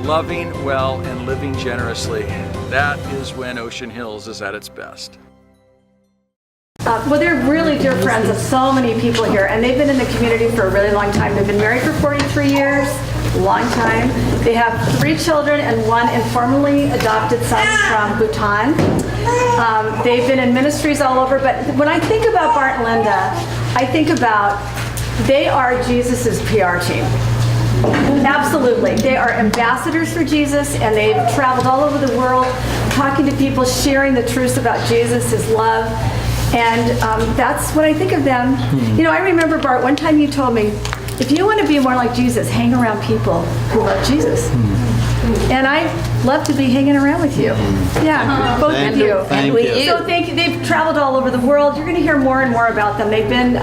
loving well and living generously. That is when Ocean Hills is at its best. Well, they're really dear friends of so many people here, and they've been in the community for a really long time. They've been married for 43 years, long time. They have 3 children and 1 informally adopted son from Bhutan. They've been in ministries all over, but when I think about Bart and Linda, I think about they are Jesus's PR team. Absolutely. They are ambassadors for Jesus, and they've traveled all over the world talking to people, sharing the truths about Jesus, his love. And that's when I think of them. You know, I remember, Bart, one time you told me, if you want to be more like Jesus, hang around people who love Jesus. And I love to be hanging around with you. Yeah, both of you. Thank you. So thank you. They've traveled all over the world. You're going to hear more and more about them. They've been,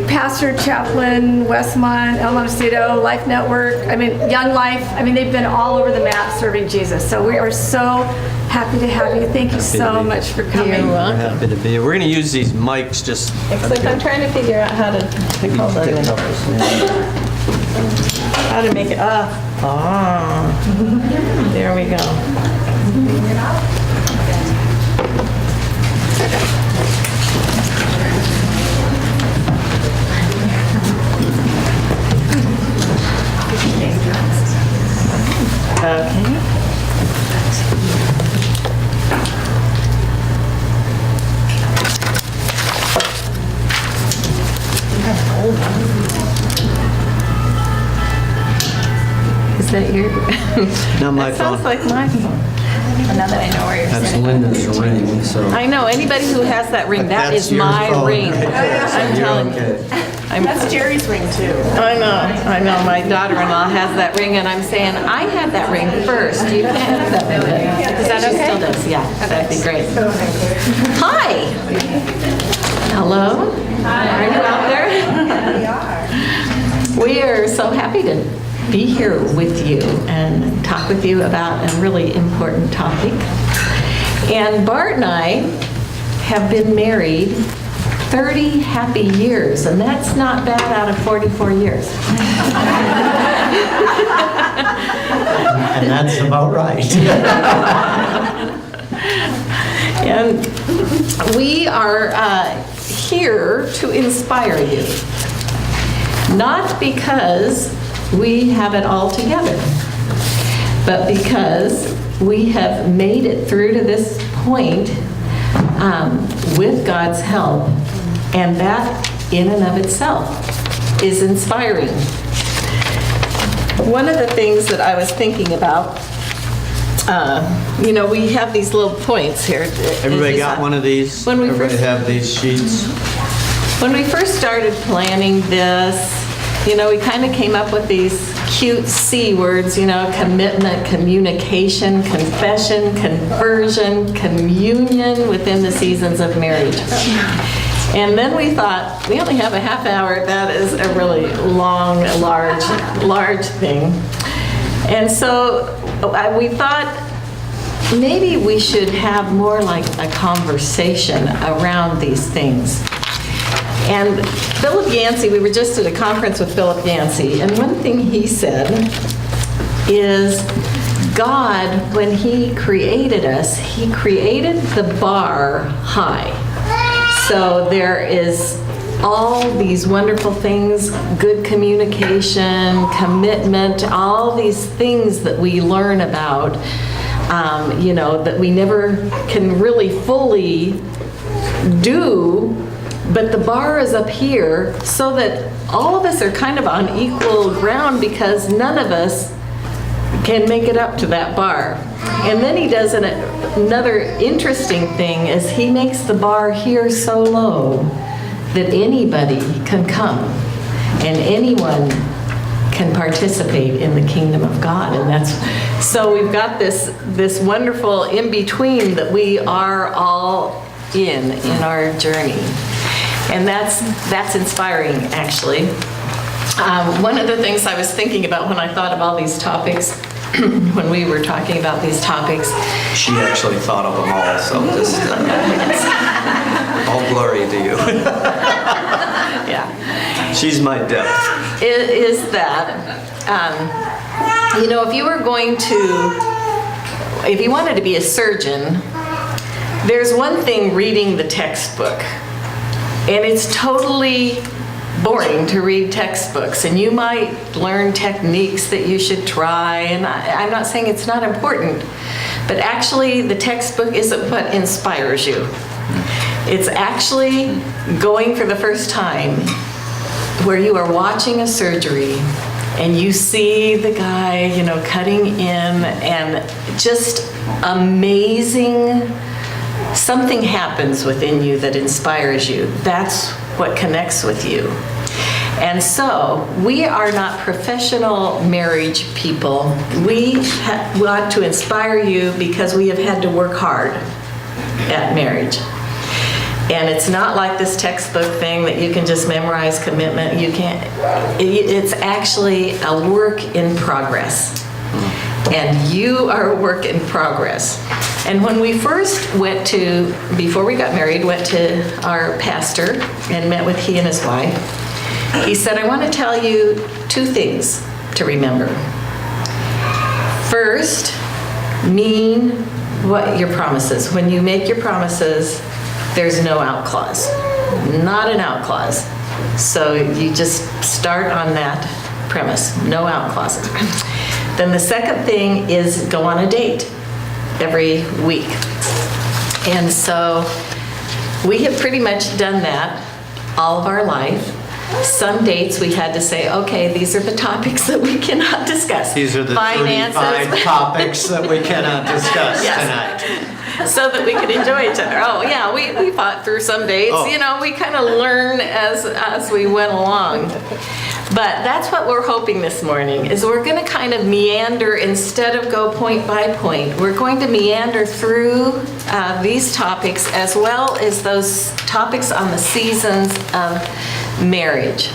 pastor, chaplain, Westmont, El Montecito, Life Network, Young Life. They've been all over the map serving Jesus. So we are so happy to have you. Thank you so much for coming. You're welcome. Happy to be here. We're going to use these mics just... Except I'm trying to figure out how to how to make it up. There we go. Okay. Is that your? Not my That phone. sounds like my phone. Now that I know where you're That's sitting. Linda's ring, so... I know, anybody who has that ring, that That's is your my phone ring. right there, so I'm you're telling you. okay. That's Jerry's ring too. I know. My daughter-in-law has that ring, and I'm saying, I had that ring first. You can't have that ring. Is that okay? She still does, yeah. That'd be great. Hi. Hello. Hi. Are you out there? We are so happy to be here with you and talk with you about a really important topic. And Bart and I have been married 30 happy years, and that's not bad out of 44 years. And that's about right. And we are here to inspire you. Not because we have it all together, but because we have made it through to this point with God's help, and that in and of itself is inspiring. One of the things that I was thinking about, we have these little points here. Everybody got one of these? When we Everybody first- have these sheets? When we first started planning this, we kind of came up with these cute C words, commitment, communication, confession, conversion, communion within the seasons of marriage. And then we thought, we only have a half hour. That is a really long, large thing. And so we thought maybe we should have more like a conversation around these things. And Philip Yancey, we were just at a conference with Philip Yancey, and one thing he said is God, when he created us, he created the bar high. So there is all these wonderful things, good communication, commitment, all these things that we learn about, that we never can really fully do. But the bar is up here so that all of us are kind of on equal ground because none of us can make it up to that bar. And then he does another interesting thing is he makes the bar here so low that anybody can come and anyone can participate in the kingdom of God. And so we've got this wonderful in-between that we are all in our journey. And that's inspiring, actually. One of the things I was thinking about when I thought of all these topics, when we were talking about these topics. She actually thought of them all, so just all glory to you. Yeah. She's my depth. Is that You know, if you wanted to be a surgeon, there's one thing reading the textbook, and it's totally boring to read textbooks, and you might learn techniques that you should try, and I'm not saying it's not important, but actually the textbook isn't what inspires you. It's actually going for the first time where you are watching a surgery and you see the guy, you know, cutting in, and just amazing, something happens within you that inspires you. That's what connects with you. And so we are not professional marriage people. We want to inspire you because we have had to work hard at marriage. And it's not like this textbook thing that you can just memorize commitment. You can't. It's actually a work in progress. And you are a work in progress. And when we first before we got married, went to our pastor and met with he and his wife, he said, I want to tell you 2 things to remember. First, mean what your promises. When you make your promises, there's no out clause. Not an out clause. So you just start on that premise. No out clauses. Then the second thing is go on a date every week. And so we have pretty much done that all of our life. Some dates we had to say, okay, these are the topics that we cannot discuss. These are the Finances. 35 topics that we cannot discuss Yes. tonight. So that we could enjoy each other. Oh yeah, we fought through some dates. Oh. You know, we kind of learn as we went along. But that's what we're hoping this morning, is we're going to kind of meander instead of go point by point. We're going to meander through these topics as well as those topics on the seasons of marriage.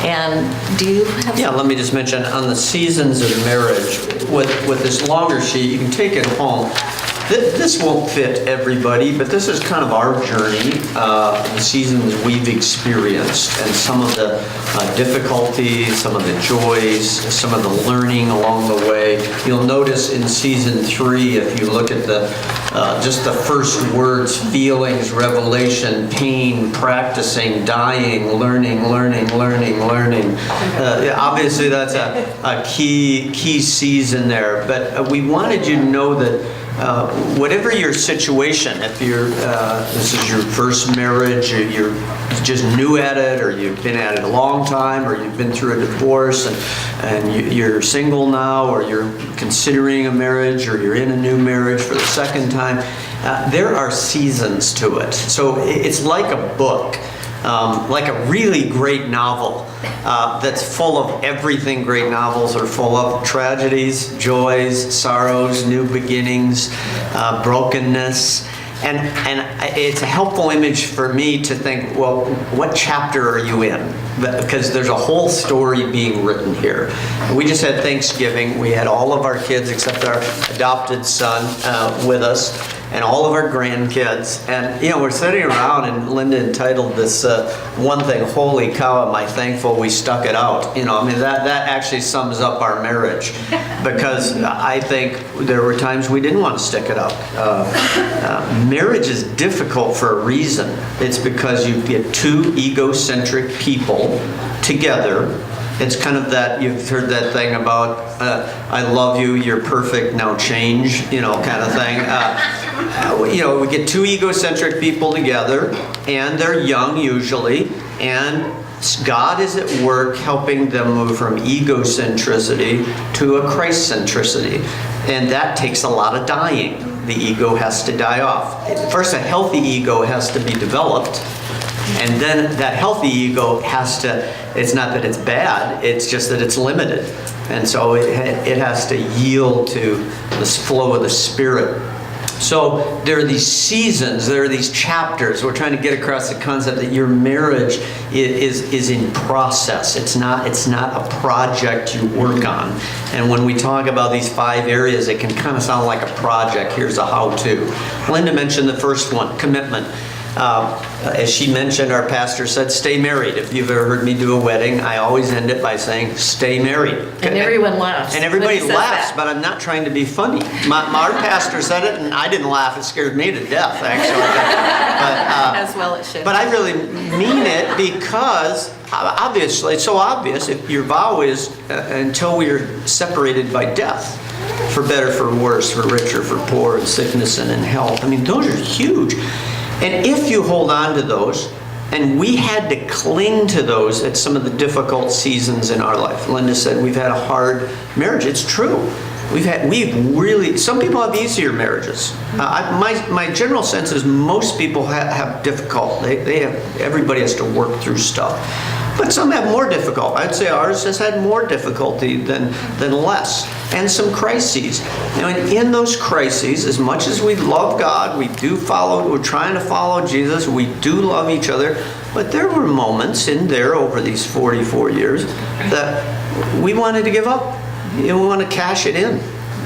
And do you have? Yeah, let me just mention on the seasons of marriage, with this longer sheet, you can take it home. This won't fit everybody, but this is kind of our journey, the seasons we've experienced, and some of the difficulties, some of the joys, some of the learning along the way. You'll notice in season 3, if you look at just the first words, feelings, revelation, pain, practicing, dying, learning. Obviously that's a key season there, but we wanted you to know that whatever your situation, if this is your first marriage, or you're just new at it, or you've been at it a long time, or you've been through a divorce and you're single now, or you're considering a marriage, or you're in a new marriage for the second time, there are seasons to it. So it's like a book. Like a really great novel that's full of everything great novels are full of: tragedies, joys, sorrows, new beginnings, brokenness. And it's a helpful image for me to think, well, what chapter are you in? Because there's a whole story being written here. We just had Thanksgiving. We had all of our kids except our adopted son with us, and all of our grandkids. And, we're sitting around, and Linda entitled this one thing, "Holy cow, am I thankful we stuck it out." That actually sums up our marriage, because I think there were times we didn't want to stick it out. Marriage is difficult for a reason. It's because you get 2 egocentric people together. It's kind of that, you've heard that thing about, I love you, you're perfect, now change, kind of thing. We get 2 egocentric people together, and they're young usually, and God is at work helping them move from egocentricity to a Christ-centricity. And that takes a lot of dying. The ego has to die off. First, a healthy ego has to be developed. And then that healthy ego it's not that it's bad, it's just that it's limited. And so it has to yield to this flow of the Spirit. So there are these seasons, there are these chapters. We're trying to get across the concept that your marriage is in process. It's not a project you work on. And when we talk about these 5 areas, it can kind of sound like a project. Here's a how-to. Linda mentioned the first one, commitment. As she mentioned, our pastor said, stay married. If you've ever heard me do a wedding, I always end it by saying, stay married. And everyone laughs. And everybody when he says laughs, that. but I'm not trying to be funny. Our pastor said it, and I didn't laugh. It scared me to death, actually. As well it should. But I really mean it because, obviously, it's so obvious. If your vow is until we are separated by death, for better, for worse, for richer, for poor, in sickness and in health. I mean, those are huge. And if you hold on to those, and we had to cling to those at some of the difficult seasons in our life. Linda said we've had a hard marriage. It's true. Some people have easier marriages. My general sense is most people have difficult. Everybody has to work through stuff. But some have more difficult. I'd say ours has had more difficulty than less. And some crises. And in those crises, as much as we love God, we're trying to follow Jesus, we do love each other, but there were moments in there over these 44 years that we wanted to give up. We want to cash it in.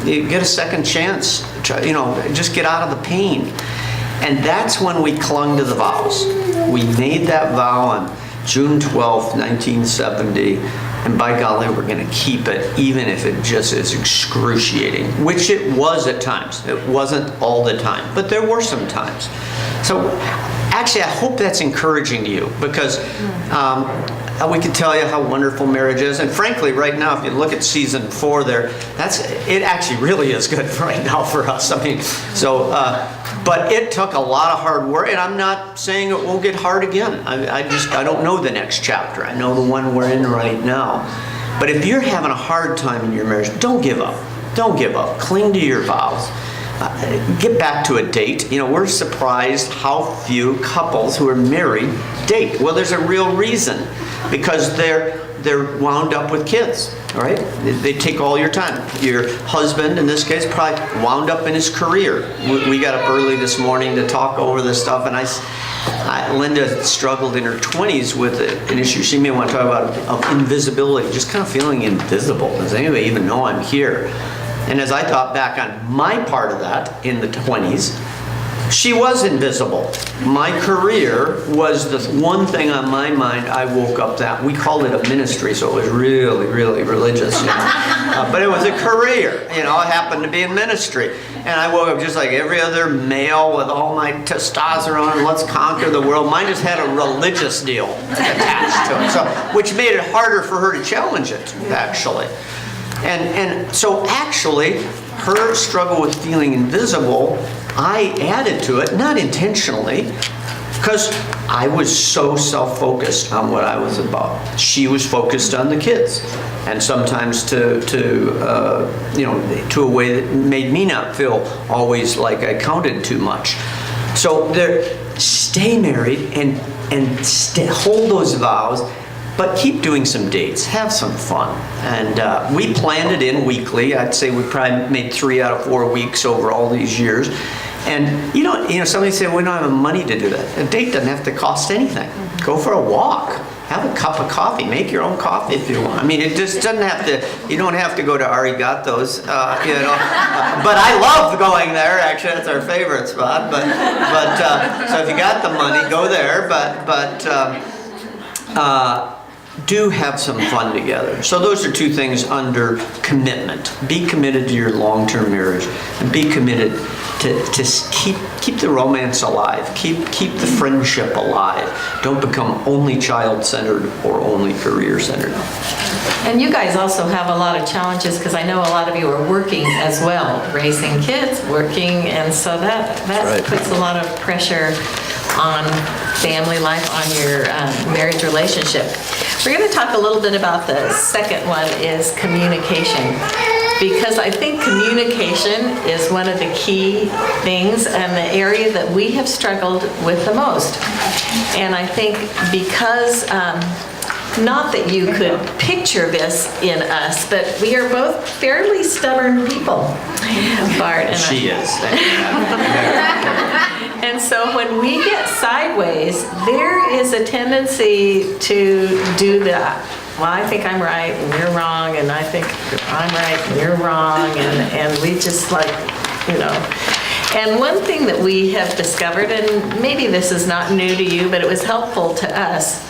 You get a second chance. Just get out of the pain. And that's when we clung to the vows. We made that vow on June 12th, 1970, and by golly, we're going to keep it, even if it just is excruciating, which it was at times. It wasn't all the time, but there were some times. So actually, I hope that's encouraging to you, because we can tell you how wonderful marriage is. And frankly, right now, if you look at season 4 there, it actually really is good right now for us. I mean, but it took a lot of hard work, and I'm not saying it won't get hard again. I don't know the next chapter. I know the one we're in right now. But if you're having a hard time in your marriage, don't give up. Don't give up. Cling to your vows. Get back to a date. We're surprised how few couples who are married date. Well, there's a real reason, because they're wound up with kids, all right? They take all your time. Your husband, in this case, probably wound up in his career. We got up early this morning to talk over this stuff, and Linda struggled in her 20s with an issue she may want to talk about, of invisibility, just kind of feeling invisible. Does anybody even know I'm here? And as I thought back on my part of that in the 20s, she was invisible. My career was the one thing on my mind. I woke up that. We called it a ministry, so it was really, really religious. But it was a career. It happened to be in ministry. And I woke up just like every other male with all my testosterone, let's conquer the world. Mine just had a religious deal attached to it, which made it harder for her to challenge it, actually. And so actually, her struggle with feeling invisible, I added to it, not intentionally, because I was so self-focused on what I was about. She was focused on the kids, and sometimes to a way that made me not feel always like I counted too much. So stay married and hold those vows. But keep doing some dates, have some fun. And we planned it in weekly. I'd say we probably made 3 out of 4 weeks over all these years. And somebody said, we don't have money to do that. A date doesn't have to cost anything. Go for a walk. Have a cup of coffee. Make your own coffee if you want. I mean, it just doesn't have to, you don't have to go to Arigatos, But I love going there. Actually, that's our favorite spot. But so if you got the money, go there. Do have some fun together. So those are 2 things under commitment. Be committed to your long-term marriage, and be committed to keep the romance alive. Keep the friendship alive. Don't become only child-centered or only career-centered. And you guys also have a lot of challenges, because I know a lot of you are working as well, raising kids, working, and so that puts a lot of pressure on family life, on your marriage relationship. We're going to talk a little bit about the second one, is communication, because I think communication is one of the key things and the area that we have struggled with the most. And I think because not that you could picture this in us, but we are both fairly stubborn people, Bart and I. She is. And so when we get sideways, there is a tendency to do that. Well, I think I'm right and you're wrong, and I think I'm right and you're wrong, and we just And one thing that we have discovered, and maybe this is not new to you, but it was helpful to us,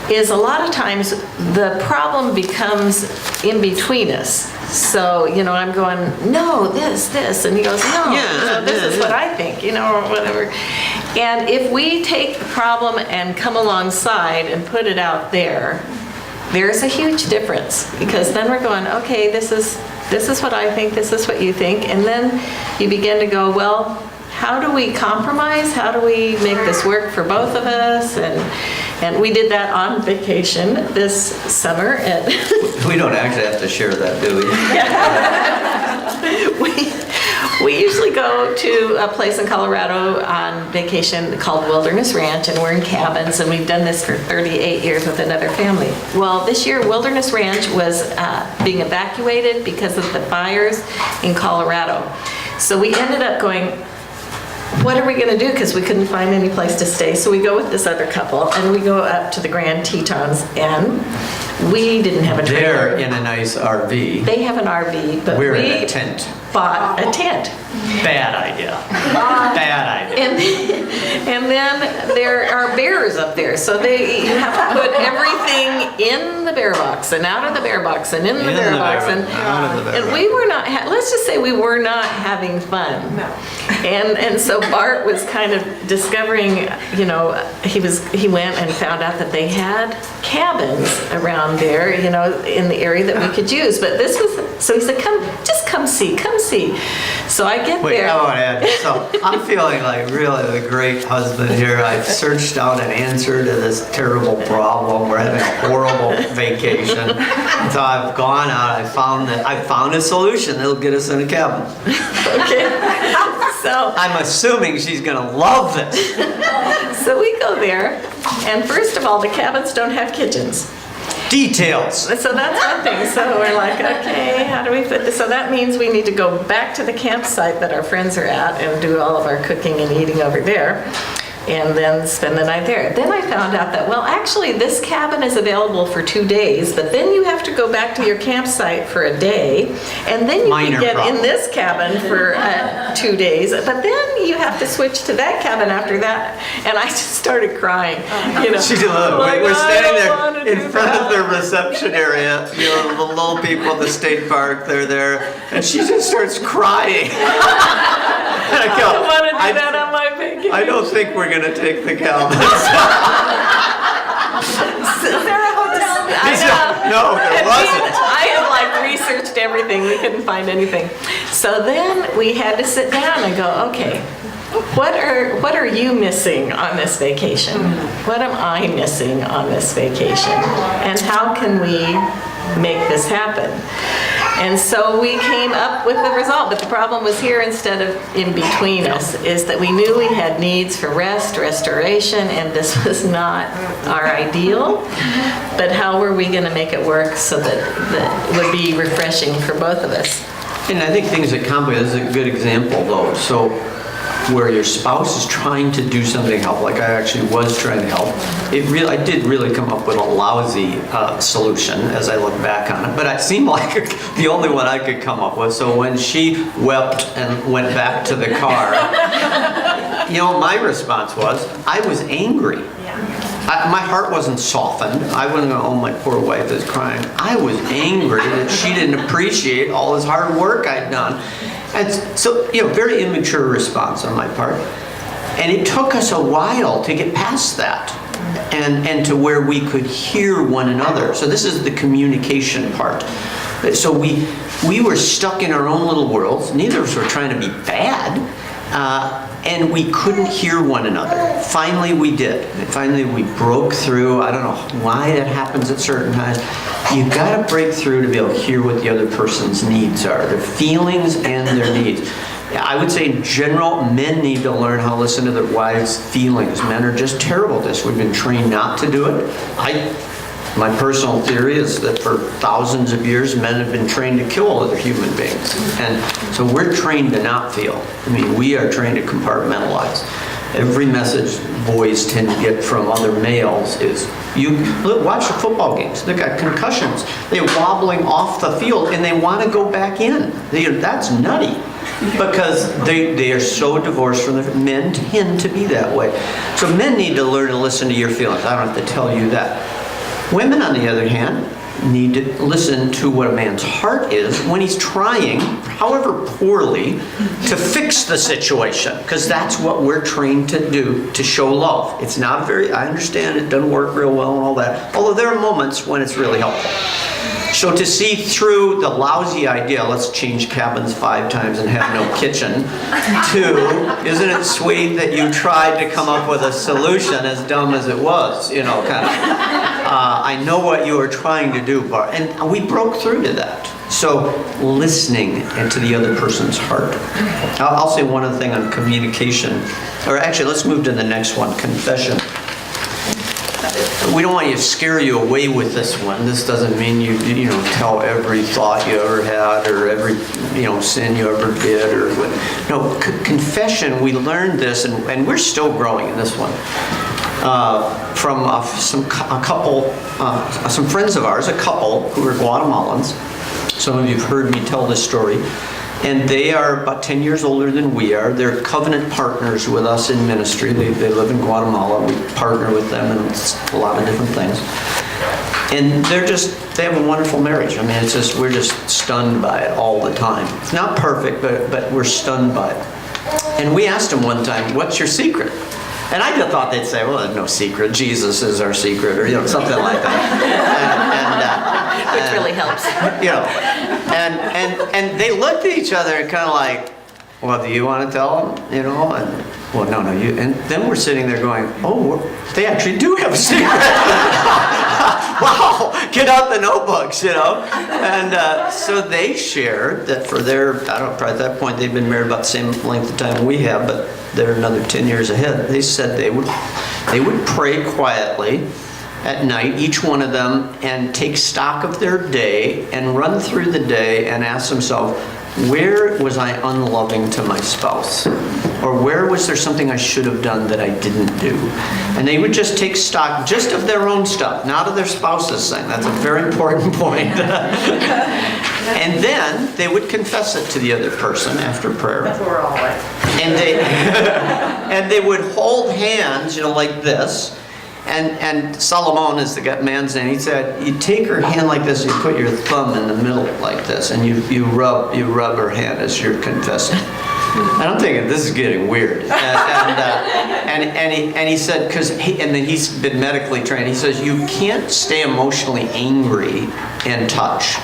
is a lot of times the problem becomes in between us. So, I'm going, no, this, and he goes, no, this is what I think, or whatever. And if we take the problem and come alongside and put it out there, there's a huge difference, because then we're going, okay, this is what I think, this is what you think, and then you begin to go, well, how do we compromise? How do we make this work for both of us? And we did that on vacation this summer. We don't actually have to share that, do we? We usually go to a place in Colorado on vacation called Wilderness Ranch, and we're in cabins, and we've done this for 38 years with another family. Well, this year Wilderness Ranch was being evacuated because of the fires in Colorado. So we ended up going, what are we going to do? Because we couldn't find any place to stay. So we go with this other couple, and we go up to the Grand Tetons, and we didn't have a trailer. They're in a nice RV. They have an RV, but We're we in a tent. bought a tent. Bad idea. Bad idea. And then there are bears up there, so you have to put everything in the bear box and out of the bear box and in the bear box. Out of the bear And box. we were not, let's just say we were not having fun. No. And so Bart was kind of discovering, he went and found out that they had cabins around there, in the area that we could use. But so he said, come see. So I get Wait, there. I want to add, so I'm feeling like really the great husband here. I've searched out an answer to this terrible problem. We're having a horrible vacation. So I've gone out, I found a solution that'll get us in a cabin. Okay. So I'm assuming she's gonna love this. So we go there, and first of all, the cabins don't have kitchens. Details. So that's one thing. So we're like, okay, how do we fit this? So that means we need to go back to the campsite that our friends are at and do all of our cooking and eating over there, and then spend the night there. Then I found out that, well, actually this cabin is available for 2 days, but then you have to go back to your campsite for a day, and then you Minor can get problem. in this cabin for 2 days, but then you have to switch to that cabin after that. And I just started crying. She's Like, we're I standing don't wanna there do in front of that. the reception area, the little people at the state park, they're there, and she just starts crying. And I go, I want to do that on my vacation. I don't think we're gonna take the cabins. Is there a hotel? I know. No, there wasn't. I had researched everything. We couldn't find anything. So then we had to sit down and go, okay, what are you missing on this vacation? What am I missing on this vacation? And how can we make this happen? And so we came up with the result, but the problem was here instead of in between us, is that we knew we had needs for rest, restoration, and this was not our ideal, but how were we gonna make it work so that it would be refreshing for both of us? And I think things that complicate, this is a good example though. So where your spouse is trying to do something to help, like I actually was trying to help, I did really come up with a lousy solution as I look back on it, but it seemed like the only one I could come up with. So when she wept and went back to the car, my response was, I was angry. My heart wasn't softened. I wasn't going, oh, my poor wife is crying. I was angry that she didn't appreciate all this hard work I'd done. And so, very immature response on my part. And it took us a while to get past that and to where we could hear one another. So this is the communication part. So we were stuck in our own little worlds. Neither of us were trying to be bad. And we couldn't hear one another. Finally, we did. Finally, we broke through. I don't know why that happens at certain times. You've got to break through to be able to hear what the other person's needs are, their feelings and their needs. I would say in general, men need to learn how to listen to their wives' feelings. Men are just terrible at this. We've been trained not to do it. My personal theory is that for thousands of years, men have been trained to kill other human beings. And so we're trained to not feel. We are trained to compartmentalize. Every message boys tend to get from other males is, watch the football games. They've got concussions. They're wobbling off the field and they want to go back in. That's nutty. because they are so divorced from their, men tend to be that way. So men need to learn to listen to your feelings. I don't have to tell you that. Women, on the other hand, need to listen to what a man's heart is when he's trying, however poorly, to fix the situation, because that's what we're trained to do, to show love. It's not very, I understand it doesn't work real well and all that, although there are moments when it's really helpful. So to see through the lousy idea, let's change cabins 5 times and have no kitchen, to, isn't it sweet that you tried to come up with a solution as dumb as it was, you know, kind of. I know what you were trying to do, Bart, and we broke through to that. So listening into the other person's heart. I'll say one other thing on communication, or actually let's move to the next one, confession. We don't want you to scare you away with this one. This doesn't mean you know, tell every thought you ever had or every, you know, sin you ever did or what. No, confession, we learned this, and we're still growing in this one. From some friends of ours, a couple who are Guatemalans. Some of you have heard me tell this story. And they are about 10 years older than we are. They're covenant partners with us in ministry. They live in Guatemala. We partner with them in a lot of different things. And they have a wonderful marriage. I mean, it's just, we're just stunned by it all the time. It's not perfect, but we're stunned by it. And we asked them one time, what's your secret? And I just thought they'd say, well, there's no secret. Jesus is our secret, or, you know, something like that. Which really helps. You know, and they looked at each other and kind of like, well, do you want to tell them? You know, and well, no, you. And then we're sitting there going, oh, they actually do have a secret. Wow, get out the notebooks, you know. And so they shared that for their, I don't know, probably at that point they'd been married about the same length of time we have, but they're another 10 years ahead. They said they would pray quietly at night, each one of them, and take stock of their day and run through the day and ask themselves, where was I unloving to my spouse? Or where was there something I should have done that I didn't do? And they would just take stock just of their own stuff, not of their spouse's thing. That's a very important point. And then they would confess it to the other person after prayer. That's what we're all like. And they would hold hands, you know, like this. And Solomon is the man's name. He said, you take her hand like this, you put your thumb in the middle like this, and you rub her hand as you're confessing. And I'm thinking, this is getting weird. And he said, and then he's been medically trained. He says, you can't stay emotionally angry and touch.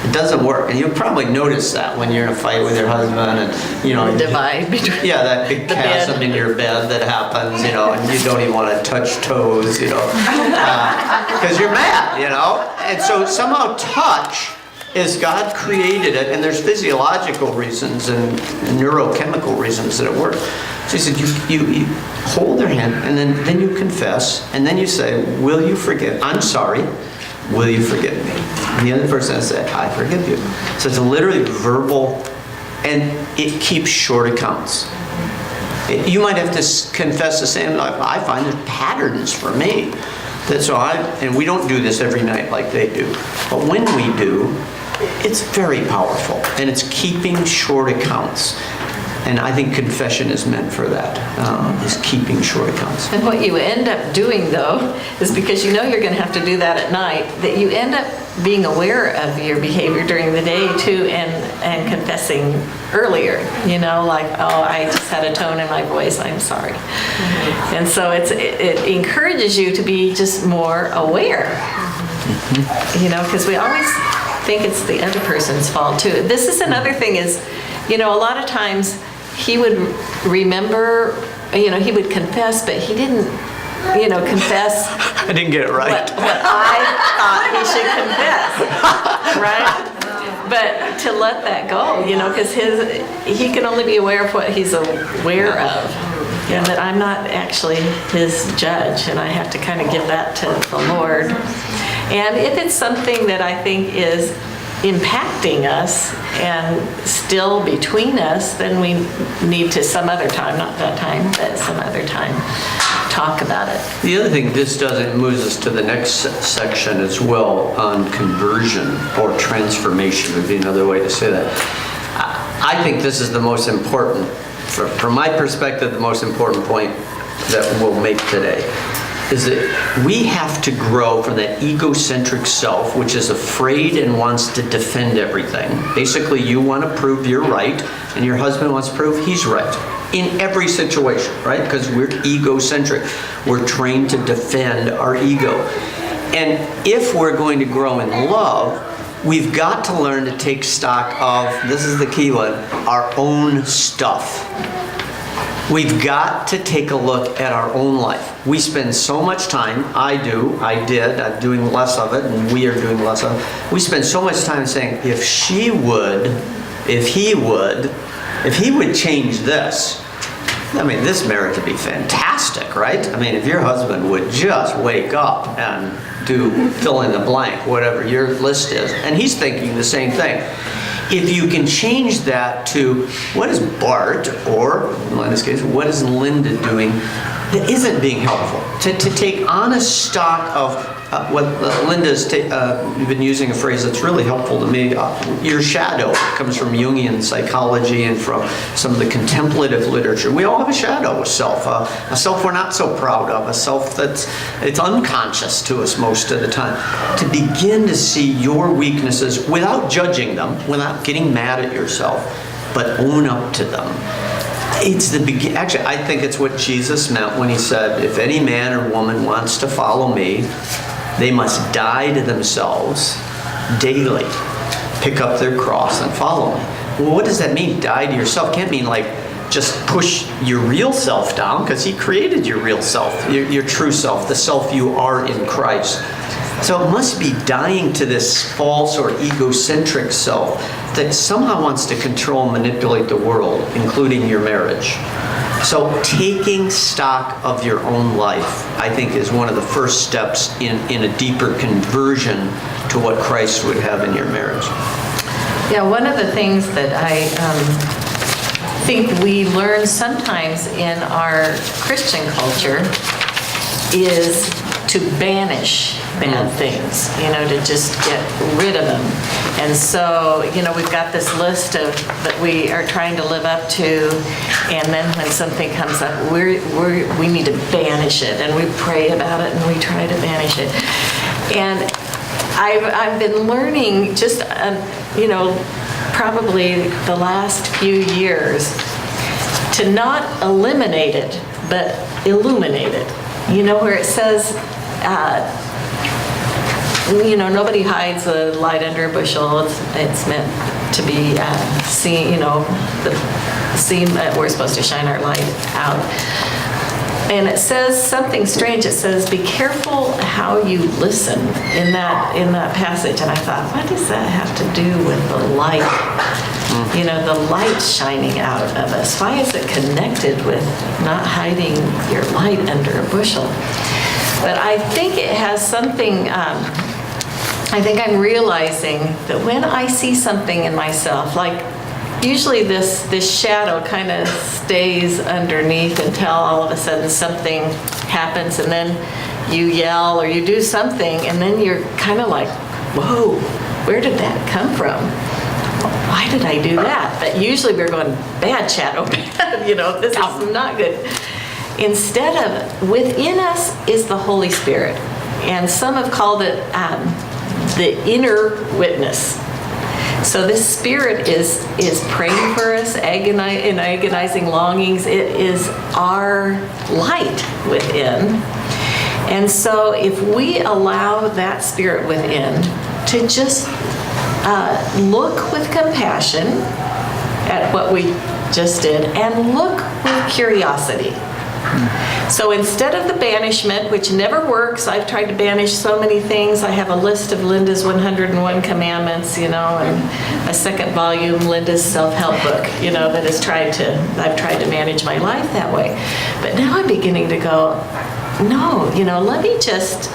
It doesn't work, and you'll probably notice that when you're in a fight with your husband, and you know, The divide between that big the chasm bed. in your bed that happens, you know, and you don't even want to touch toes, you know, because you're mad, you know. And so somehow touch is God created it, and there's physiological reasons and neurochemical reasons that it works. So he said, you hold their hand, and then you confess, and then you say, will you forgive? I'm sorry. Will you forgive me? And the other person has said, I forgive you. So it's literally verbal, and it keeps short accounts. You might have to confess the same. I find there's patterns for me. And we don't do this every night like they do. But when we do, it's very powerful, and it's keeping short accounts. And I think confession is meant for that, is keeping short accounts. And what you end up doing, though, is because you know you're going to have to do that at night, that you end up being aware of your behavior during the day, too, and confessing earlier. You know, like, oh, I just had a tone in my voice, I'm sorry. Mm-hmm. And so it encourages you to be just more aware. Mm-hmm. You know, because we always think it's the other person's fault, too. This is another thing is, you know, a lot of times he would remember, you know, he would confess, but he didn't, you know, confess. I didn't get it right. What I thought he should confess, right? But to let that go, you know, because he can only be aware of what he's aware of. And that I'm not actually his judge, and I have to kind of give that to the Lord. And if it's something that I think is impacting us and still between us, then we need to some other time, not that time, but some other time, talk about it. The other thing this does, it moves us to the next section as well on conversion or transformation would be another way to say that. I think this is the most important, from my perspective, the most important point that we'll make today, is that we have to grow from that egocentric self, which is afraid and wants to defend everything. Basically, you want to prove you're right, and your husband wants to prove he's right in every situation, right? Because we're egocentric. We're trained to defend our ego. And if we're going to grow in love, we've got to learn to take stock of, this is the key one, our own stuff. We've got to take a look at our own life. We spend so much time, I'm doing less of it, and we are doing less of it. We spend so much time saying, if she would, if he would change this, I mean, this marriage would be fantastic, right? I mean, if your husband would just wake up and do fill in the blank, whatever your list is, and he's thinking the same thing. If you can change that to what is Bart, or in Linda's case, what is Linda doing that isn't being helpful? To take honest stock of what Linda's been using a phrase that's really helpful to me. Your shadow comes from Jungian psychology and from some of the contemplative literature. We all have a shadow, a self we're not so proud of, a self it's unconscious to us most of the time. To begin to see your weaknesses without judging them, without getting mad at yourself, but own up to them. It's the beginning. Actually, I think it's what Jesus meant when he said, if any man or woman wants to follow me, they must die to themselves daily, pick up their cross and follow me. Well, what does that mean, die to yourself? Can't mean like just push your real self down, because he created your real self, your true self, the self you are in Christ. So it must be dying to this false or egocentric self that somehow wants to control and manipulate the world, including your marriage. So taking stock of your own life, I think, is one of the first steps in a deeper conversion to what Christ would have in your marriage. Yeah, one of the things that I think we learn sometimes in our Christian culture is to banish bad things, to just get rid of them. And so, we've got this list that we are trying to live up to, and then when something comes up, we need to banish it, and we pray about it, and we try to banish it. And I've been learning just, probably the last few years to not eliminate it, but illuminate it. Where it says, nobody hides a light under a bushel. It's meant to be seen, we're supposed to shine our light out. And it says something strange. It says, be careful how you listen in that passage. And I thought, what does that have to do with the light? The light shining out of us. Why is it connected with not hiding your light under a bushel? But I think it has something, I think I'm realizing that when I see something in myself, like usually this shadow kind of stays underneath until all of a sudden something happens, and then you yell or you do something, and then you're kind of like, whoa, where did that come from? Why did I do that? But usually we're going, bad shadow, bad, this is not good. Instead of, within us is the Holy Spirit. And some have called it the inner witness. So this Spirit is praying for us, in agonizing longings. It is our light within. And so if we allow that Spirit within to just look with compassion at what we just did, and look with curiosity. So instead of the banishment, which never works, I've tried to banish so many things. I have a list of Linda's 101 Commandments, and a second volume, Linda's self-help book, that I've tried to manage my life that way. But now I'm beginning to go, no, let me just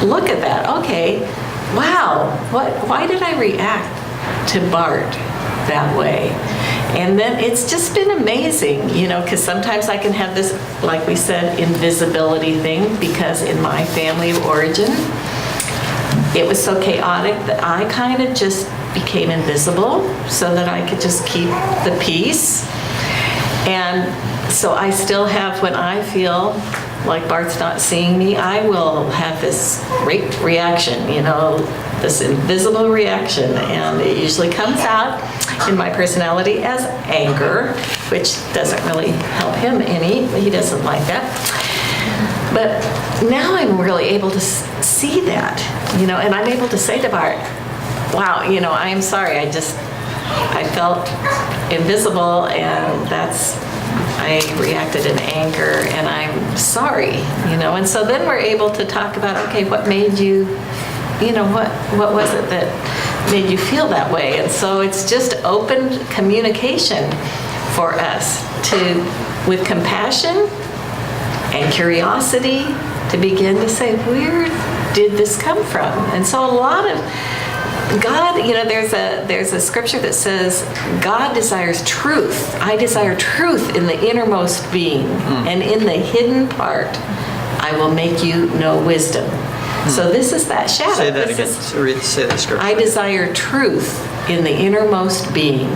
look at that. Okay, wow, why did I react to Bart that way? And then it's just been amazing, because sometimes I can have this, like we said, invisibility thing, because in my family of origin, it was so chaotic that I kind of just became invisible so that I could just keep the peace. And so I still have, when I feel like Bart's not seeing me, I will have this great reaction, this invisible reaction. And it usually comes out in my personality as anger, which doesn't really help him any. He doesn't like that. But now I'm really able to see that, and I'm able to say to Bart, wow, I'm sorry, I felt invisible, and I reacted in anger, and I'm sorry, and so then we're able to talk about, okay, what made you, what was it that made you feel that way? And so it's just open communication for us with compassion and curiosity to begin to say, where did this come from? And so a lot of God, there's a scripture that says, God desires truth. I desire truth in the innermost being, and in the hidden part, I will make you know wisdom. So this is that shadow. Say that again. Say the scripture. I desire truth in the innermost being,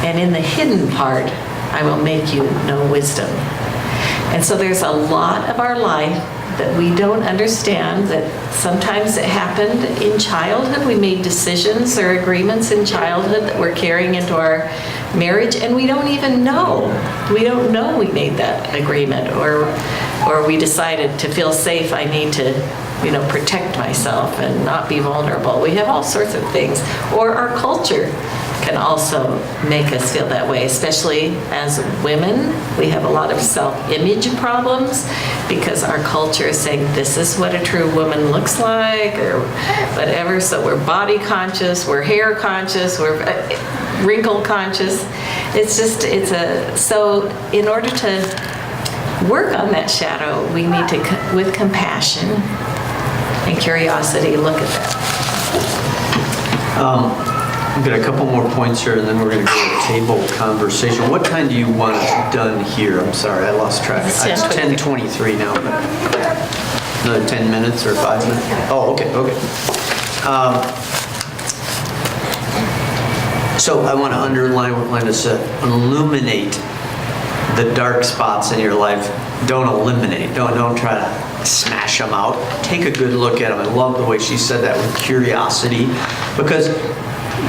and in the hidden part, I will make you know wisdom. And so there's a lot of our life that we don't understand, that sometimes it happened in childhood. We made decisions or agreements in childhood that we're carrying into our marriage, and we don't even know. We don't know we made that agreement, or we decided to feel safe, I need to, protect myself and not be vulnerable. We have all sorts of things. Or our culture can also make us feel that way, especially as women. We have a lot of self-image problems because our culture is saying this is what a true woman looks like, or whatever. So we're body conscious, we're hair conscious, we're wrinkle conscious. So in order to work on that shadow, we need to, with compassion and curiosity, look at that. I've got a couple more points here, and then we're going to go to table conversation. What time do you want it done here? I'm sorry, I lost track. It's 10:23 now, but another 10 minutes or 5 minutes? Oh, okay. So I want to underline what Linda said. Illuminate the dark spots in your life. Don't eliminate. Don't try to smash them out. Take a good look at them. I love the way she said that, with curiosity, because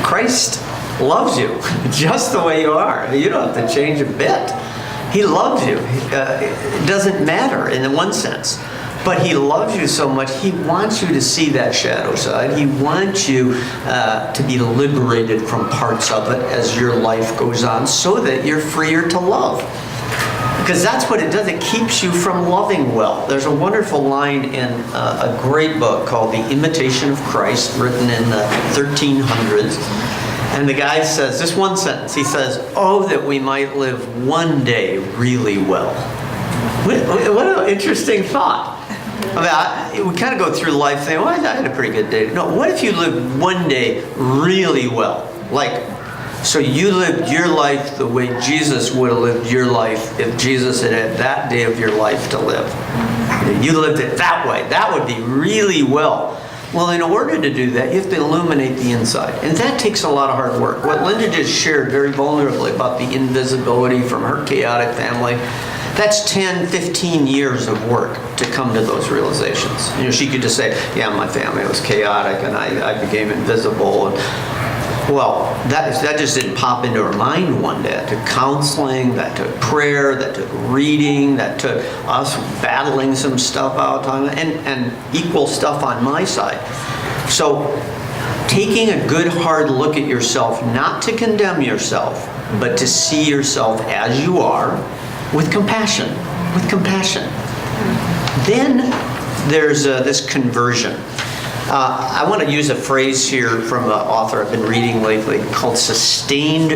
Christ loves you just the way you are. You don't have to change a bit. He loves you. It doesn't matter in one sense, but he loves you so much, he wants you to see that shadow side. He wants you to be liberated from parts of it as your life goes on, so that you're freer to love. Because that's what it does. It keeps you from loving well. There's a wonderful line in a great book called The Imitation of Christ, written in the 1300s. And the guy says, this one sentence, he says, oh, that we might live one day really well. What an interesting thought. I mean, we kind of go through life saying, well, I had a pretty good day. No, what if you lived one day really well? So you lived your life the way Jesus would have lived your life if Jesus had had that day of your life to live. You lived it that way. That would be really well. Well, in order to do that, you have to illuminate the inside. And that takes a lot of hard work. What Linda just shared very vulnerably about the invisibility from her chaotic family, that's 10, 15 years of work to come to those realizations. She could just say, yeah, my family was chaotic and I became invisible. Well, that just didn't pop into her mind one day. That took counseling, that took prayer, that took reading, that took us battling some stuff out, and equal stuff on my side. So taking a good hard look at yourself, not to condemn yourself, but to see yourself as you are, with compassion, Then there's this conversion. I want to use a phrase here from an author I've been reading lately called sustained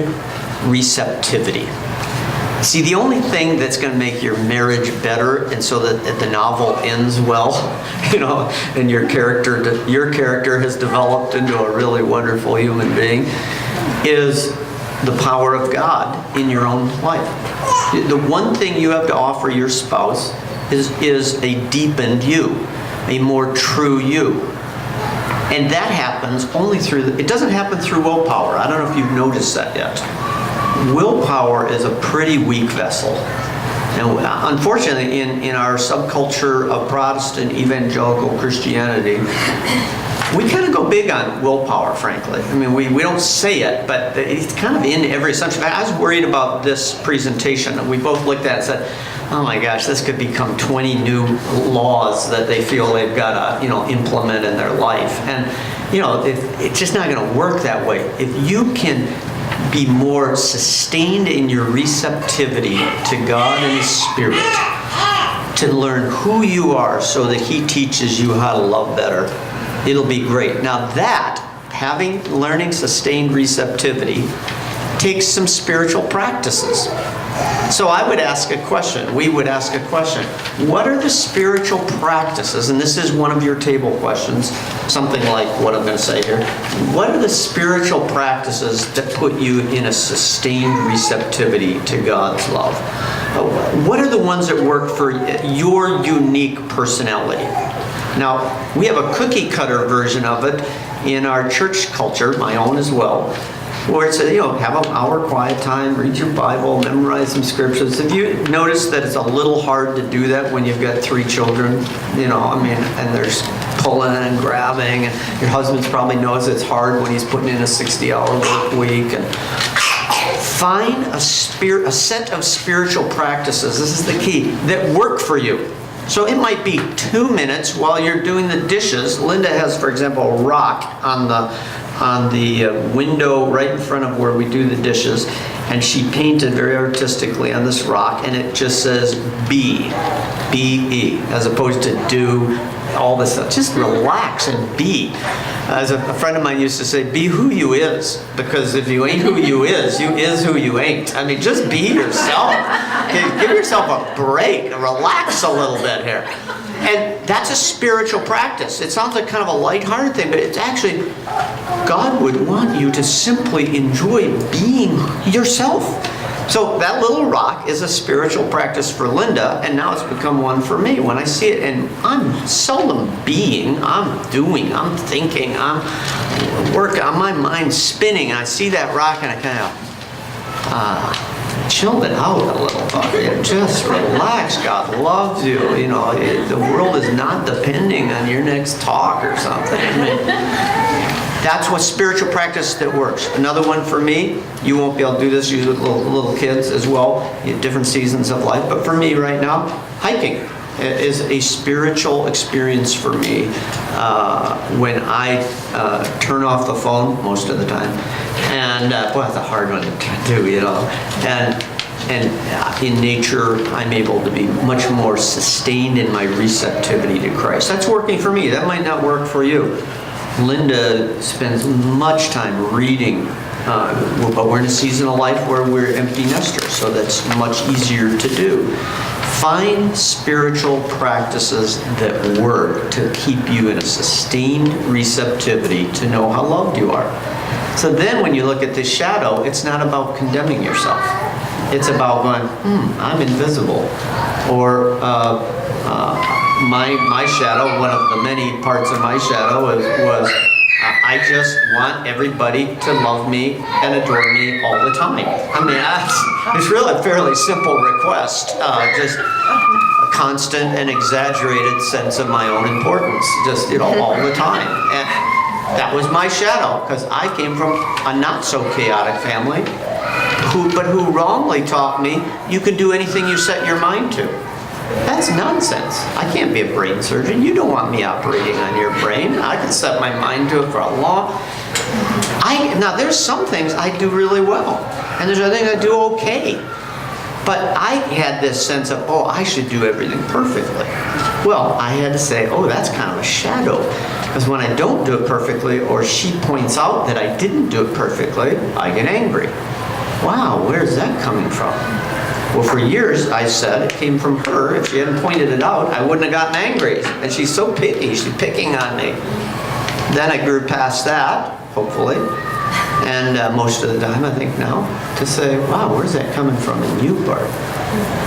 receptivity. See, the only thing that's going to make your marriage better, and so that the novel ends well, and your character has developed into a really wonderful human being, is the power of God in your own life. The one thing you have to offer your spouse is a deepened you, a more true you. And that happens only through, it doesn't happen through willpower. I don't know if you've noticed that yet. Willpower is a pretty weak vessel. And unfortunately, in our subculture of Protestant evangelical Christianity, we kind of go big on willpower, frankly. I mean, we don't say it, but it's kind of in every assumption. I was worried about this presentation, and we both looked at it and said, oh my gosh, this could become 20 new laws that they feel they've got to, implement in their life. And, it's just not going to work that way. If you can be more sustained in your receptivity to God and His Spirit, to learn who you are so that He teaches you how to love better, it'll be great. Now that, learning sustained receptivity, takes some spiritual practices. So I would ask a question, we would ask a question, what are the spiritual practices, and this is one of your table questions, something like what I'm going to say here, what are the spiritual practices that put you in a sustained receptivity to God's love? What are the ones that work for your unique personality? Now, we have a cookie cutter version of it in our church culture, my own as well, where it's have an hour quiet time, read your Bible, memorize some scriptures. Have you noticed that it's a little hard to do that when you've got 3 children? And there's pulling and grabbing, and your husband's probably knows it's hard when he's putting in a 60-hour work week. And find a set of spiritual practices, this is the key, that work for you. So it might be 2 minutes while you're doing the dishes. Linda has, for example, a rock on the window right in front of where we do the dishes, and she painted very artistically on this rock, and it just says be, B-E, as opposed to do, all this stuff. Just relax and be. As a friend of mine used to say, be who you is, because if you ain't who you is who you ain't. I mean, just be yourself. Give yourself a break, relax a little bit here. And that's a spiritual practice. It sounds like kind of a lighthearted thing, but it's actually, God would want you to simply enjoy being yourself. So that little rock is a spiritual practice for Linda, and now it's become one for me. When I see it, and I'm seldom being, I'm doing, I'm thinking, I'm working, my mind's spinning, and I see that rock, and I kind of, chill it out a little bit. Just relax. God loves you. The world is not depending on your next talk or something. That's what spiritual practice that works. Another one for me, you won't be able to do this usually with little kids as well, different seasons of life, but for me right now, hiking is a spiritual experience for me when I turn off the phone most of the time. And boy, that's a hard one to do, And in nature, I'm able to be much more sustained in my receptivity to Christ. That's working for me. That might not work for you. Linda spends much time reading, but we're in a season of life where we're empty nesters, so that's much easier to do. Find spiritual practices that work to keep you in a sustained receptivity to know how loved you are. So then when you look at this shadow, it's not about condemning yourself. It's about going, I'm invisible. Or my shadow, one of the many parts of my shadow was I just want everybody to love me and adore me all the time. I mean, it's really a fairly simple request, just a constant and exaggerated sense of my own importance, just all the time. And that was my shadow, because I came from a not so chaotic family, who wrongly taught me you can do anything you set your mind to. That's nonsense. I can't be a brain surgeon. You don't want me operating on your brain. I can set my mind to it for a long. Now there's some things I do really well, and there's other things I do okay. But I had this sense of, I should do everything perfectly. Well, I had to say, that's kind of a shadow. Because when I don't do it perfectly, or she points out that I didn't do it perfectly, I get angry. Wow, where's that coming from? Well, for years, I said it came from her. If she hadn't pointed it out, I wouldn't have gotten angry. And she's so picky. She's picking on me. Then I grew past that, hopefully. And most of the time, I think now, to say, wow, where's that coming from in you, Bart?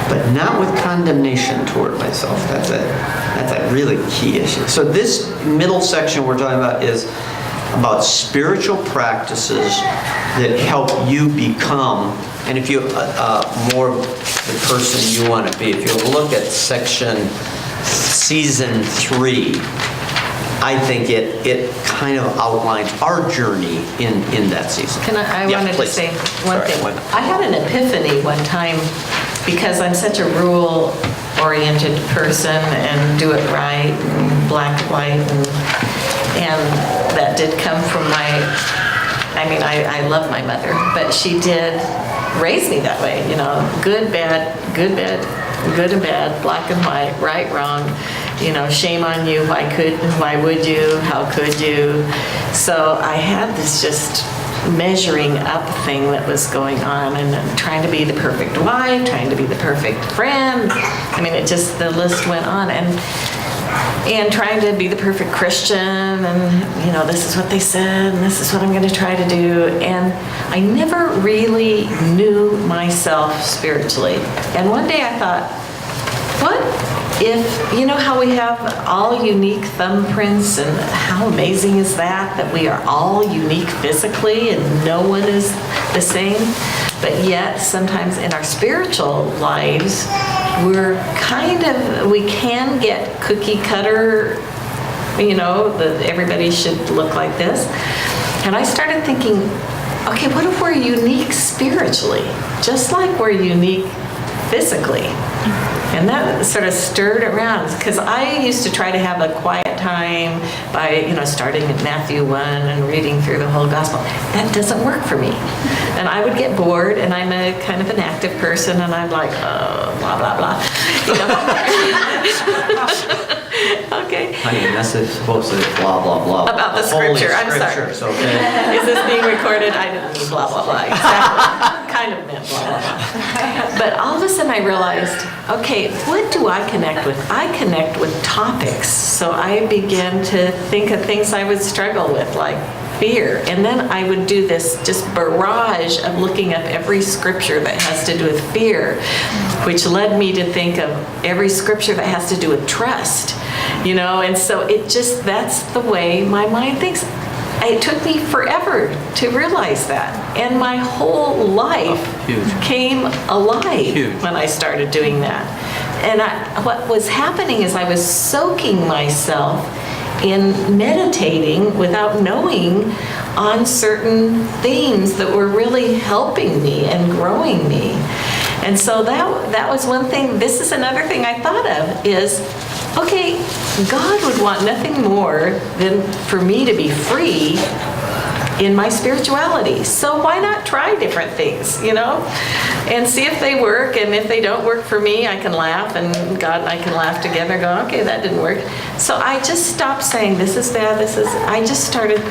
But not with condemnation toward myself. That's a really key issue. So this middle section we're talking about is about spiritual practices that help you become, and if you more the person you want to be. If you look at season 3, I think it kind of outlines our journey in that season. I Yeah, wanted please. to say one Sorry, thing. Linda. I had an epiphany one time because I'm such a rule-oriented person and do it right and black and white, and that did come from I love my mother, but she did raise me that way, good, bad, good and bad, black and white, right, wrong, shame on you, why would you, how could you? So I had this just measuring up thing that was going on, and trying to be the perfect wife, trying to be the perfect friend. The list went on, and trying to be the perfect Christian, and this is what they said, and this is what I'm going to try to do. And I never really knew myself spiritually. And one day I thought, what if, how we have all unique thumbprints, and how amazing is that we are all unique physically and no one is the same, but yet sometimes in our spiritual lives, we can get cookie cutter, that everybody should look like this. And I started thinking, okay, what if we're unique spiritually, just like we're unique physically? And that sort of stirred around, because I used to try to have a quiet time by, starting at Matthew 1 and reading through the whole gospel. That doesn't work for me. And I would get bored, and I'm a kind of an active person, and I'm like, blah, blah, blah. Okay. Honey, that's supposed to blah, blah, blah. About the Holy scripture, I'm sorry. scriptures, okay? Is this being recorded? I didn't mean blah, blah, blah. Exactly. Kind of meant blah, blah, blah. But all of a sudden I realized, okay, what do I connect with? I connect with topics. So I began to think of things I would struggle with, like fear. And then I would do this just barrage of looking up every scripture that has to do with fear, which led me to think of every scripture that has to do with trust. And so that's the way my mind thinks. It took me forever to realize that. And my whole life came alive when I started doing that. And what was happening is I was soaking myself in meditating without knowing on certain themes that were really helping me and growing me. And so that was one thing. This is another thing I thought of is, okay, God would want nothing more than for me to be free in my spirituality. So why not try different things, and see if they work. And if they don't work for me, I can laugh, and God and I can laugh together and go, okay, that didn't work. So I just stopped saying, this is bad, I just started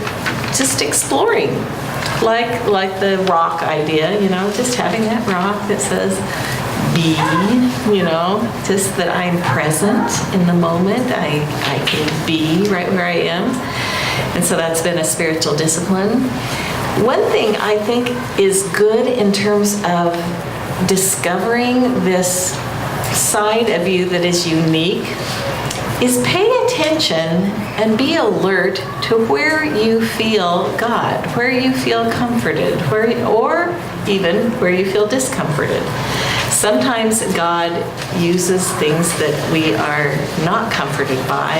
just exploring. Like the rock idea, just having that rock that says, be, just that I'm present in the moment. I can be right where I am. And so that's been a spiritual discipline. One thing I think is good in terms of discovering this side of you that is unique is pay attention and be alert to where you feel God, where you feel comforted, or even where you feel discomforted. Sometimes God uses things that we are not comforted by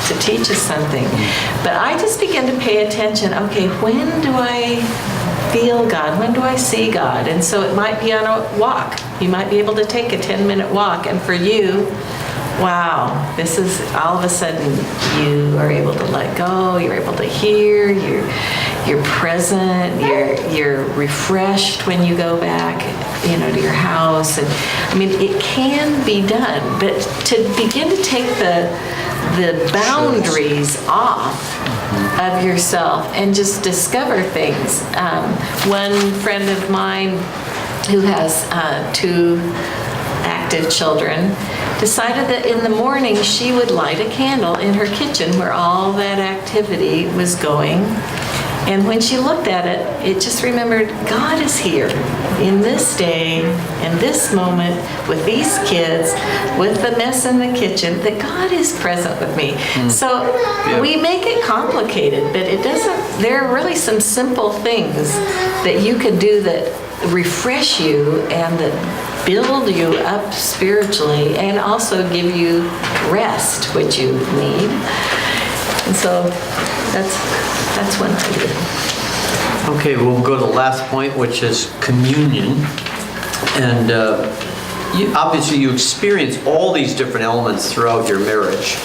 to teach us something. But I just begin to pay attention, okay, when do I feel God? When do I see God? And so it might be on a walk. You might be able to take a 10-minute walk, and for you, wow, this is all of a sudden you are able to let go, you're able to hear, you're present, you're refreshed when you go back, to your house. And it can be done, but to begin to take the boundaries off of yourself and just discover things. One friend of mine who has 2 active children decided that in the morning she would light a candle in her kitchen where all that activity was going. And when she looked at it, it just remembered God is here in this day, in this moment, with these kids, with the mess in the kitchen, that God is present with me. So we make it complicated, but it doesn't, there are really some simple things that you can do that refresh you and that build you up spiritually and also give you rest, which you need. And so that's what I do. Okay, we'll go to the last point, which is communion. And obviously you experience all these different elements throughout your marriage.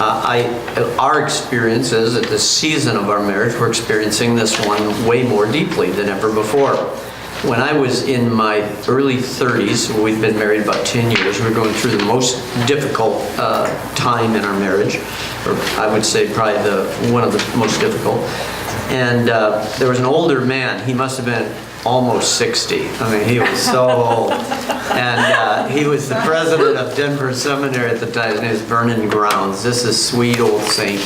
Our experience is at this season of our marriage, we're experiencing this one way more deeply than ever before. When I was in my early 30s, we've been married about 10 years, we were going through the most difficult time in our marriage, or I would say probably one of the most difficult. And there was an older man, he must have been almost 60. I mean, he was so old. And he was the president of Denver Seminary at the time. His name is Vernon Grounds. This is sweet old saint.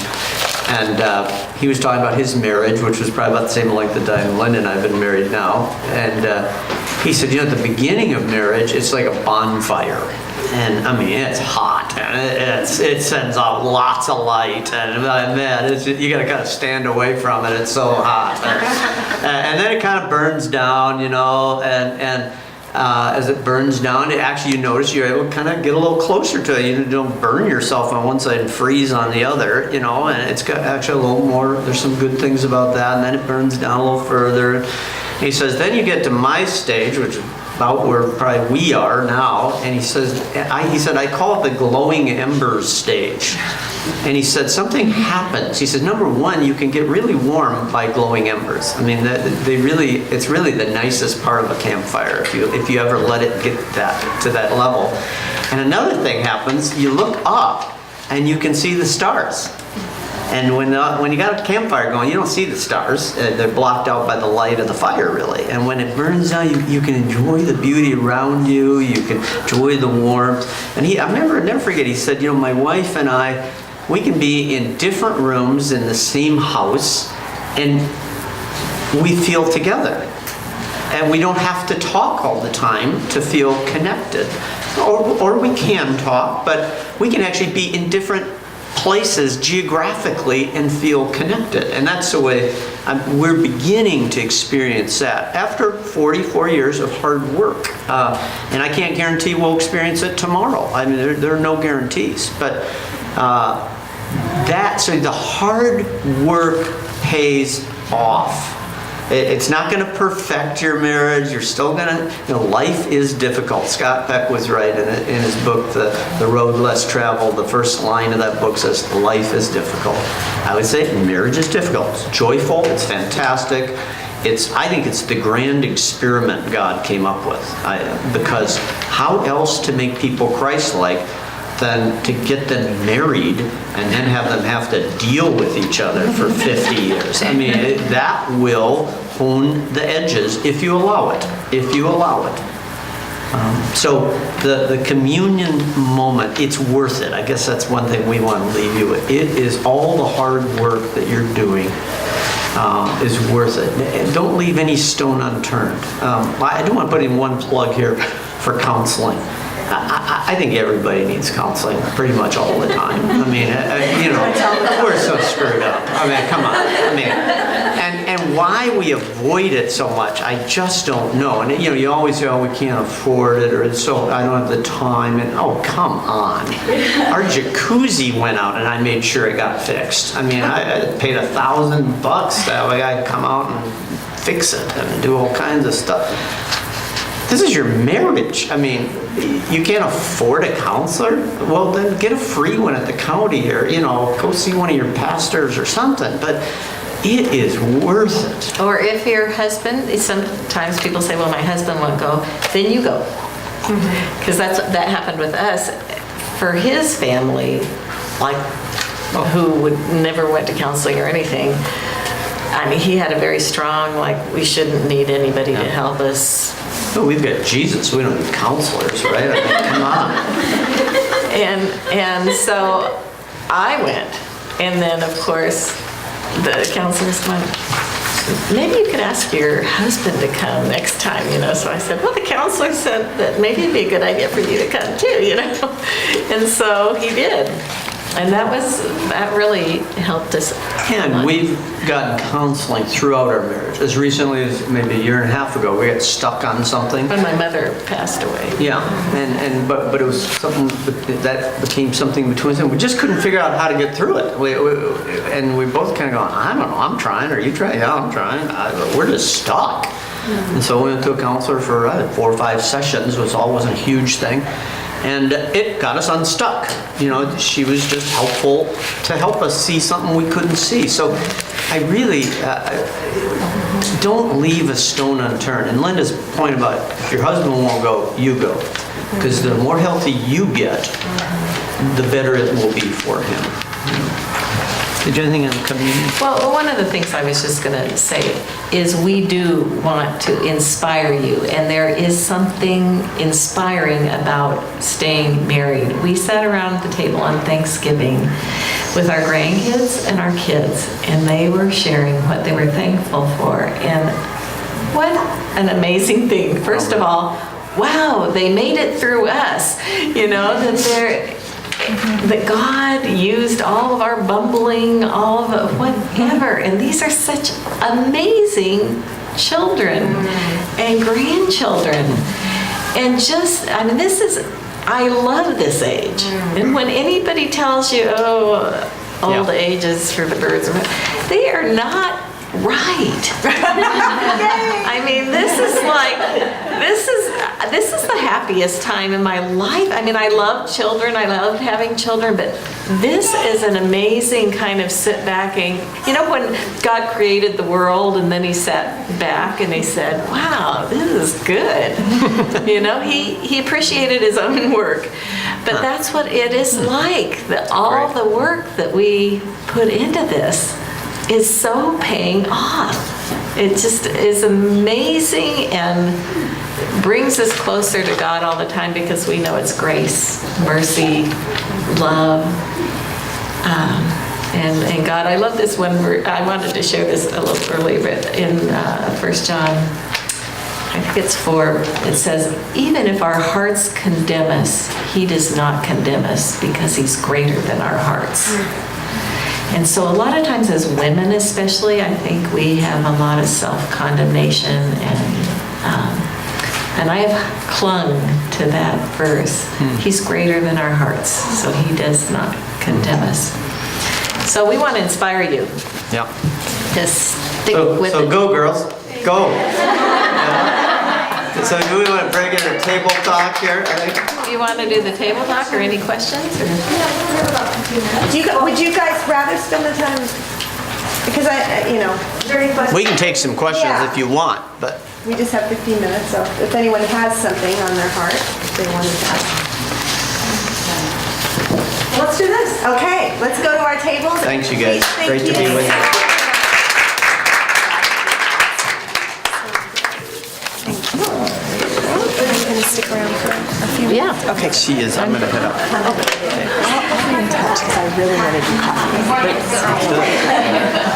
And he was talking about his marriage, which was probably about the same length of time Linda and I have been married now. And he said, you know, at the beginning of marriage, it's like a bonfire. And I mean, it's hot, and it sends out lots of light, and man, you gotta kind of stand away from it, it's so hot. And then it kind of burns down, you know, and as it burns down, you notice you're able to kind of get a little closer to it. You don't burn yourself on one side and freeze on the other, you know, and it's got actually a little more, there's some good things about that, and then it burns down a little further. And he says, then you get to my stage, which is about where probably we are now, and he said, I call it the glowing embers stage. And he said, something happens. He said, number one, you can get really warm by glowing embers. I mean, it's really the nicest part of a campfire if you ever let it get to that level. And another thing happens, you look up and you can see the stars. And when you got a campfire going, you don't see the stars. They're blocked out by the light of the fire, really. And when it burns down, you can enjoy the beauty around you. You can enjoy the warmth. And I'll never forget, he said, you know, my wife and I, we can be in different rooms in the same house, and we feel together. And we don't have to talk all the time to feel connected. Or we can talk, but we can actually be in different places geographically and feel connected. And that's the way we're beginning to experience that after 44 years of hard work. And I can't guarantee we'll experience it tomorrow. I mean, there are no guarantees. But so the hard work pays off. It's not going to perfect your marriage. You're still going to, life is difficult. Scott Peck was right in his book, The Road Less Traveled. The first line of that book says, life is difficult. I would say marriage is difficult. It's joyful. It's fantastic. I think it's the grand experiment God came up with. Because how else to make people Christ-like than to get them married and then have them have to deal with each other for 50 years. I mean, that will hone the edges if you allow it. If you allow it. So the communion moment, it's worth it. I guess that's one thing we want to leave you with. It is all the hard work that you're doing is worth it. And don't leave any stone unturned. I do want to put in one plug here for counseling. I think everybody needs counseling pretty much all the time. I mean, we're so screwed up. I mean, come on. I mean, and why we avoid it so much, I just don't know. And you always say, oh, we can't afford it, or so I don't have the time. And oh, come on. Our jacuzzi went out, and I made sure it got fixed. I mean, I paid $1,000 that way I'd come out and fix it and do all kinds of stuff. This is your marriage. I mean, you can't afford a counselor? Well, then get a free one at the county, or, go see one of your pastors or something. But it is worth it. Or if your husband, sometimes people say, well, my husband won't go, then you go. Because that happened with us. For his family, who would never went to counseling or anything, I mean, he had a very strong, we shouldn't need anybody to help us. Well, we've got Jesus. We don't need counselors, right? I mean, come on. And so I went. And then, of course, the counselors went, maybe you could ask your husband to come next time, you know. So I said, well, the counselor said that maybe it'd be a good idea for you to come too, you know. And so he did. And that really helped us. And we've gotten counseling throughout our marriage. As recently as maybe a year and a half ago, we got stuck on something. When my mother passed away. Yeah, but it was something that became something between us, and we just couldn't figure out how to get through it. And we both kind of going, I don't know, I'm trying. Are you trying? Yeah, I'm trying. We're just stuck. And so we went to a counselor for 4 or 5 sessions. It wasn't a huge thing. And it got us unstuck. You know, she was just helpful to help us see something we couldn't see. So I really don't leave a stone unturned. And Linda's point about if your husband won't go, you go. Because the more healthy you get, the better it will be for him. Did you have anything on communion? Well, one of the things I was just going to say is we do want to inspire you, and there is something inspiring about staying married. We sat around the table on Thanksgiving with our grandkids and our kids, and they were sharing what they were thankful for. And what an amazing thing. First of all, wow, they made it through us. You know, that God used all of our bumbling, all of whatever, and these are such amazing children and grandchildren. And just, I mean, I love this age. And when anybody tells you, oh, old age is for the birds, they are not right. I mean, this is the happiest time in my life. I mean, I love children. I love having children, but this is an amazing kind of sit back and, you know, when God created the world and then he sat back and he said, wow, this is good. You know, he appreciated his own work. But that's what it is like, all the work that we put into this is so paying off. It just is amazing and brings us closer to God all the time because we know it's grace, mercy, love. And God, I love this one. I wanted to share this a little earlier, but in 1 John, I think it's 4, it says, even if our hearts condemn us, he does not condemn us because he's greater than our hearts. And so a lot of times as women especially, I think we have a lot of self-condemnation and I have clung to that verse. He's greater than our hearts, so he does not condemn us. So we want to inspire you. Yeah. Just stick with So it. go, girls. Go. So do we want to break in a table talk here? I think. You want to do the table talk or any questions? Or? Would you guys rather spend the time? Because very questions. We can take some questions Yeah. if you want, but. We just have 15 minutes, so if anyone has something on their heart, if they wanted to ask. Let's do this. Okay, let's go to our tables. Thanks, you guys. Thank Great to be with you. Stick around for a few Yeah. minutes. Okay. She is. I'm going to head up. I'll be in touch because I really want to do coffee.